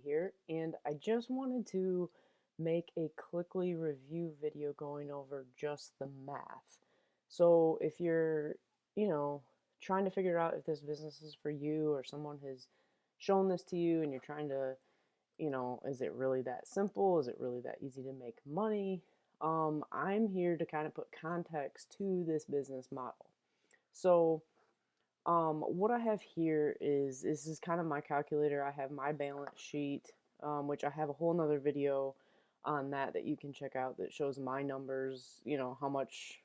here, and I just wanted to make a Cliqly review video going over just the math. So if you're, you know, trying to figure out if this business is for you or someone has shown this to you and you're trying to, is it really that simple? Is it really that easy to make money? I'm here to kind of put context to this business model. So what I have here is this is kind of my calculator. I have my balance sheet, which I have a whole nother video on that you can check out that shows my numbers, how much,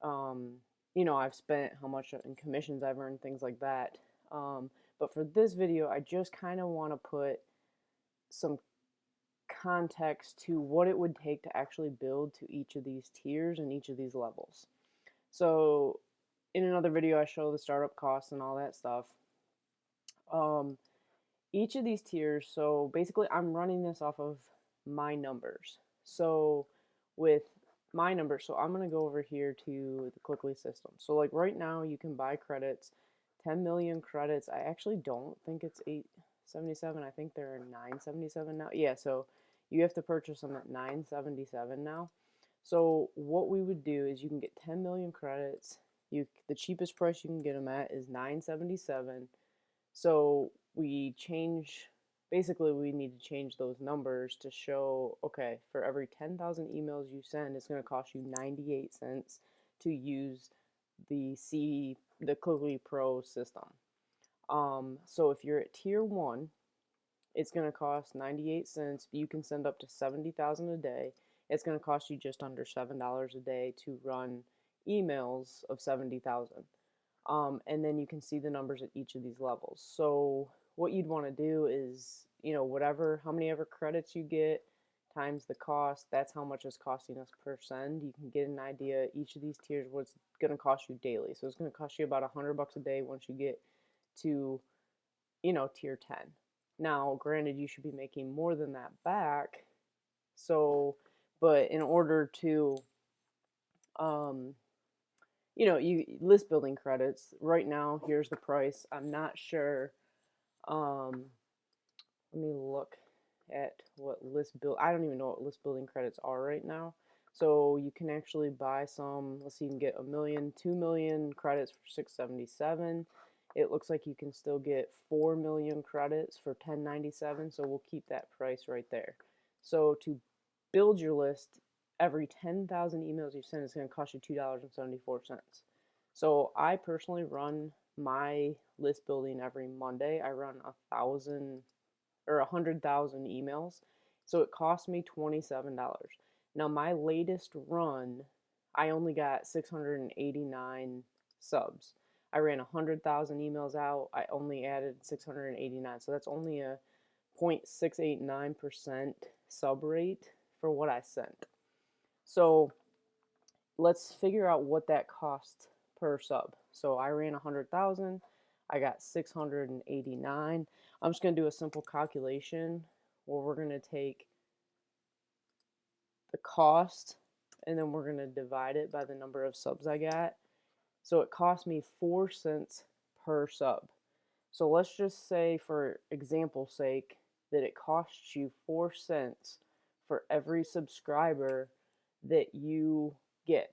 um, I've spent, how much in commissions I've earned, things like that. But for this video, I just kind of want to put some context to what it would take to actually build to each of these tiers and each of these levels. So in another video, I show the startup costs and all that stuff. Um, each of these tiers, so basically I'm running this off of my numbers. So with my numbers, so I'm going to go over here to the Cliqly system. So like right now you can buy credits, 10 million credits. I actually don't think it's 877. I think they're 977 now. Yeah, so you have to purchase them at 977 now. So what we would do is you can get 10 million credits. The cheapest price you can get them at is 977. So basically we need to change those numbers to show, okay, for every 10,000 emails you send, it's going to cost you 98 cents to use the Cliqly Pro system. So if you're at tier 1, it's going to cost 98 cents. You can send up to 70,000 a day. It's going to cost you just under $7 a day to run emails of 70,000. And then you can see the numbers at each of these levels. So what you'd want to do is, how many ever credits you get times the cost, that's how much it's costing us per send. You can get an idea each of these tiers what's going to cost you daily. So it's going to cost you about $100 a day once you get to, tier 10. Now, granted, you should be making more than that back. So, but in order to, um, you list building credits right now, here's the price. I'm not sure. Let me look at what I don't even know what list building credits are right now. So you can actually buy some. Let's see, you can get 2 million credits for 677. It looks like you can still get 4 million credits for 1097. So we'll keep that price right there. So to build your list, every 10,000 emails you send is going to cost you $2.74. So I personally run my list building every Monday. I run 100,000 emails. So it cost me $27. Now my latest run, I only got 689 subs. I ran 100,000 emails out. I only added 689. So that's only a 0.689% sub rate for what I sent. So let's figure out what that cost per sub. So I ran 100,000. I got 689. I'm just going to do a simple calculation where we're going to take the cost and then we're going to divide it by the number of subs I got. So it cost me 4 cents per sub. So let's just say, for example's sake, that it costs you 4 cents for every subscriber that you get.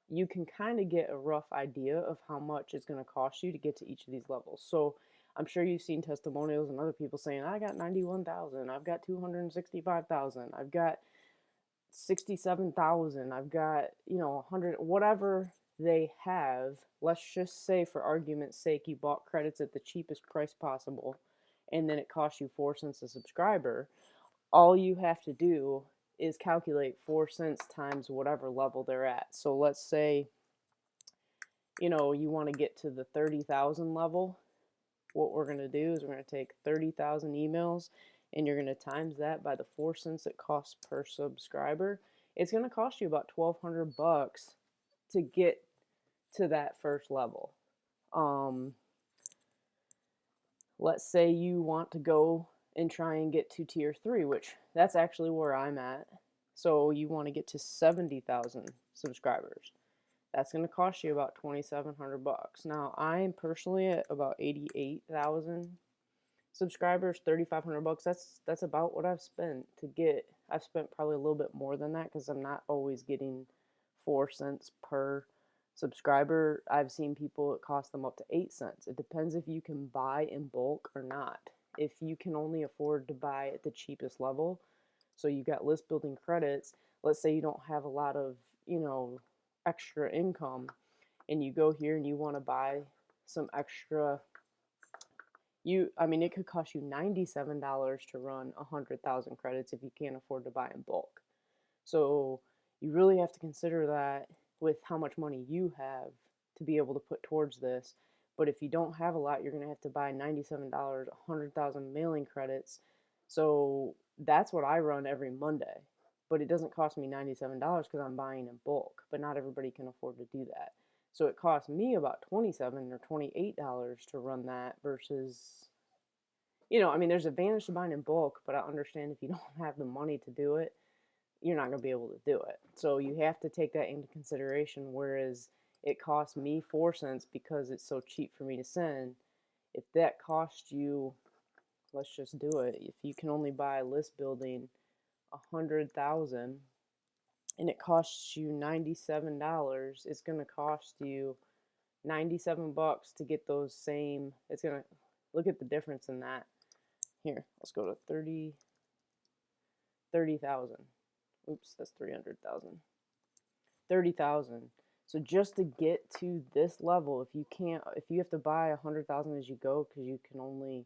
You can kind of get a rough idea of how much it's going to cost you to get to each of these levels. So I'm sure you've seen testimonials and other people saying, I got 91,000, I've got 265,000, I've got 67,000, I've got, 100, whatever they have. Let's just say, for argument's sake, you bought credits at the cheapest price possible and then it costs you 4 cents a subscriber. All you have to do is calculate 4 cents times whatever level they're at. So let's say, you want to get to the 30,000 level. What we're going to do is we're going to take 30,000 emails and you're going to times that by the 4 cents it costs per subscriber. It's going to cost you about $1,200 to get to that first level. Let's say you want to go and try and get to tier 3, which that's actually where I'm at. So you want to get to 70,000 subscribers. That's going to cost you about $2,700. Now I'm personally at about 88,000 subscribers, 3,500 bucks. That's about what I've spent to get. I've spent probably a little bit more than that because I'm not always getting 4 cents per subscriber. I've seen people, it cost them up to 8 cents. It depends if you can buy in bulk or not. If you can only afford to buy at the cheapest level, so you got list building credits, let's say you don't have a lot of, extra income, and you go here and you want to buy some extra, it could cost you $97 to run 100,000 credits if you can't afford to buy in bulk. So you really have to consider that with how much money you have to be able to put towards this. But if you don't have a lot, you're going to have to buy $97, 100,000 mailing credits. So that's what I run every Monday. But it doesn't cost me $97 because I'm buying in bulk. But not everybody can afford to do that. So it costs me about $27 or $28 to run that versus, there's advantage to buying in bulk, but I understand if you don't have the money to do it, you're not going to be able to do it. So you have to take that into consideration. Whereas it costs me 4 cents because it's so cheap for me to send. If that costs you, let's just do it. If you can only buy list building 100,000 and it costs you $97, it's going to cost you 97 bucks to get those same. It's going to look at the difference in that. Here, let's go to 30,000. Oops, that's 300,000. 30,000. So just to get to this level, if you have to buy 100,000 as you go because you can only,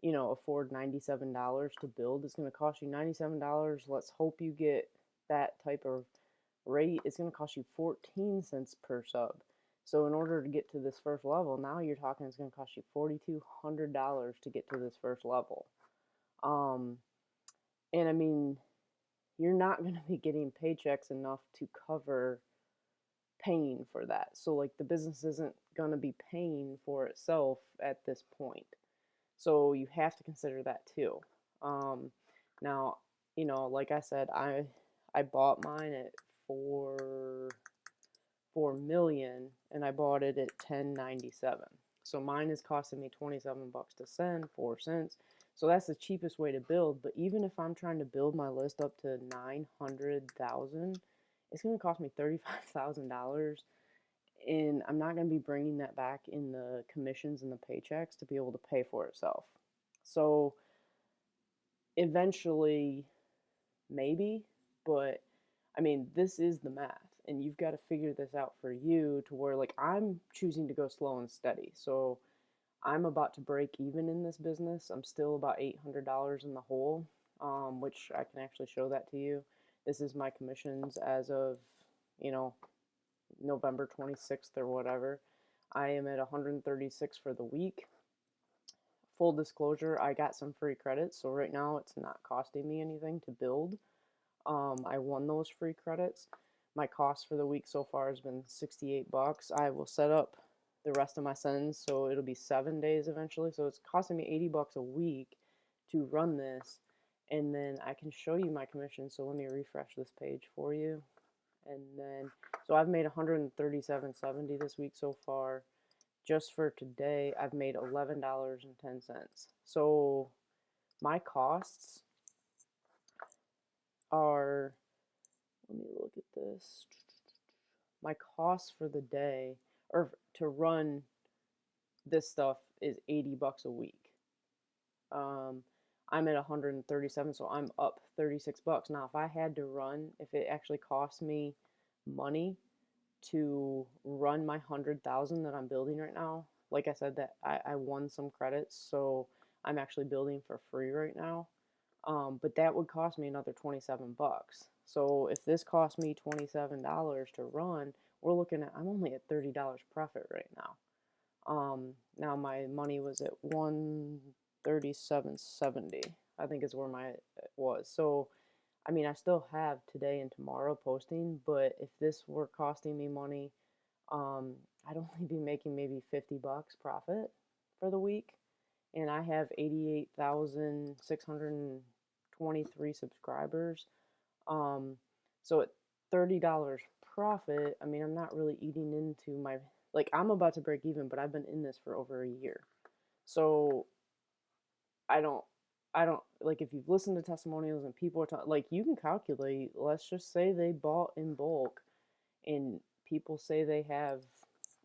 afford $97 to build, it's going to cost you $97. Let's hope you get that type of rate. It's going to cost you 14 cents per sub. So in order to get to this first level, now you're talking it's going to cost you $4,200 to get to this first level. And you're not going to be getting paychecks enough to cover paying for that. So like the business isn't going to be paying for itself at this point. So you have to consider that too. Now, like I said, I bought mine at 4 million and I bought it at 10.97. So mine is costing me 27 bucks to send, 4 cents. So that's the cheapest way to build. But even if I'm trying to build my list up to 900,000, it's going to cost me $35,000. And I'm not going to be bringing that back in the commissions and the paychecks to be able to pay for itself. So eventually, maybe, but this is the math. And you've got to figure this out for you to where, like, I'm choosing to go slow and steady. So I'm about to break even in this business. I'm still about $800 in the hole, which I can actually show that to you. This is my commissions as of, November 26th or whatever. I am at 136 for the week. Full disclosure, I got some free credits, so right now it's not costing me anything to build. I won those free credits. My cost for the week so far has been 68 bucks. I will set up the rest of my sends, so it'll be 7 days eventually. So it's costing me 80 bucks a week to run this, and then I can show you my commission. So let me refresh this page for you. And then, so I've made $137.70 this week so far. Just for today, I've made $11.10. So my costs are, let me look at this. My cost for the day, or to run this stuff, is 80 bucks a week. I'm at 137, so I'm up 36 bucks. Now, if I had to run, if it actually cost me money to run my 100,000 that I'm building right now, like I said, that I won some credits, so I'm actually building for free right now. But that would cost me another 27 bucks. So if this cost me $27 to run, we're looking at, I'm only at $30 profit right now. Now my money was at 137.70, I think is where my was. So I still have today and tomorrow posting, but if this were costing me money, I'd only be making maybe 50 bucks profit for the week. And I have 88,623 subscribers. So at $30 profit, I'm not really eating into my, like, I'm about to break even, but I've been in this for over a year. So I don't I don't like if you've listened to testimonials and people are talking, like you can calculate, let's just say they bought in bulk and people say they have,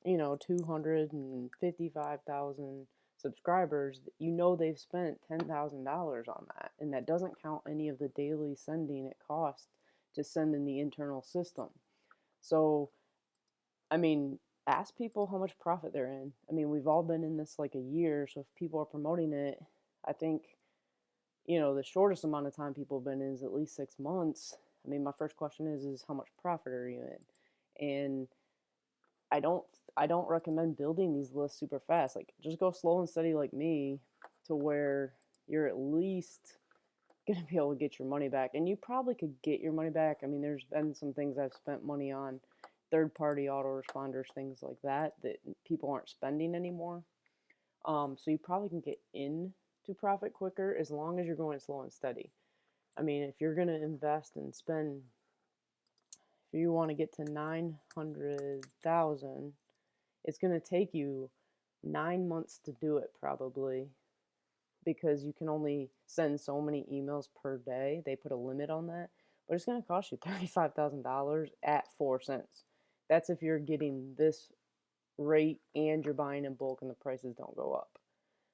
255,000 subscribers, they've spent $10,000 on that. And that doesn't count any of the daily sending it costs to send in the internal system. So, I mean, ask people how much profit they're in. I mean, we've all been in this like a year, so if people are promoting it, I think, the shortest amount of time people have been in is at least 6 months. I mean, my first question is how much profit are you in? And I don't I don't recommend building these lists super fast. Like just go slow and steady like me to where you're at least gonna be able to get your money back. And you probably could get your money back. I mean, there's been some things I've spent money on, third party autoresponders, things like that that people aren't spending anymore. So you probably can get in to profit quicker as long as you're going slow and steady. I mean, if you're gonna invest and spend, if you want to get to 900,000, it's going to take you 9 months to do it probably, because you can only send so many emails per day. They put a limit on that, but it's going to cost you $35,000 at 4 cents. That's if you're getting this rate and you're buying in bulk and the prices don't go up.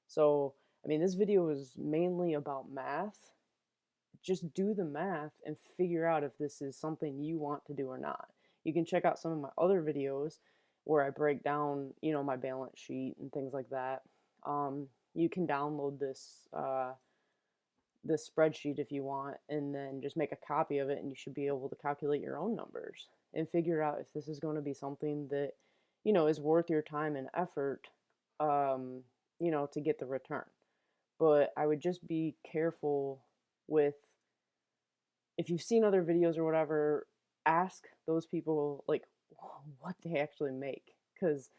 So, I mean, this video is mainly about math. Just do the math and figure out if this is something you want to do or not. You can check out some of my other videos where I break down, my balance sheet and things like that. You can download this spreadsheet if you want, and then just make a copy of it, and you should be able to calculate your own numbers and figure out if this is going to be something that, is worth your time and effort, to get the return. But I would just be careful with, if you've seen other videos or whatever, ask those people like what they actually make. Because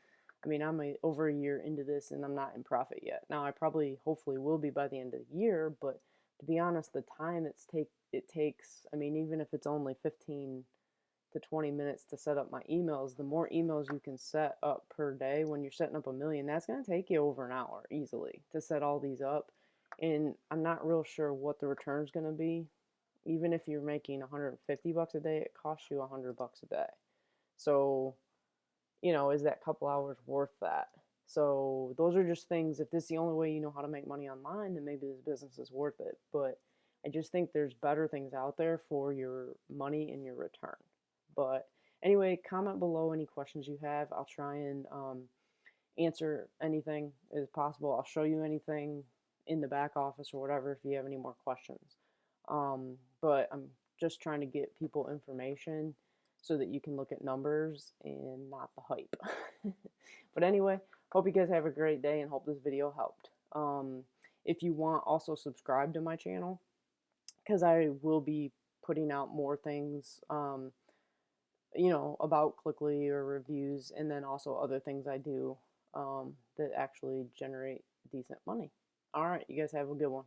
I mean, I'm over a year into this and I'm not in profit yet. Now I probably, hopefully, will be by the end of the year. But to be honest, the time it takes. I mean, even if it's only 15 to 20 minutes to set up my emails, the more emails you can set up per day when you're setting up a million, that's going to take you over an hour easily to set all these up. And I'm not real sure what the return is going to be. Even if you're making 150 bucks a day, it costs you 100 bucks a day. So, is that couple hours worth that? So those are just things. If this is the only way you know how to make money online, then maybe this business is worth it. But I just think there's better things out there for your money and your return. But anyway, comment below any questions you have. I'll try and answer anything as possible. I'll show you anything in the back office or whatever if you have any more questions. But I'm just trying to get people information so that you can look at numbers and not the hype. But anyway, hope you guys have a great day and hope this video helped. If you want, also subscribe to my channel because I will be putting out more things, about Cliqly or reviews, and then also other things I do that actually generate decent money. All right, you guys have a good one.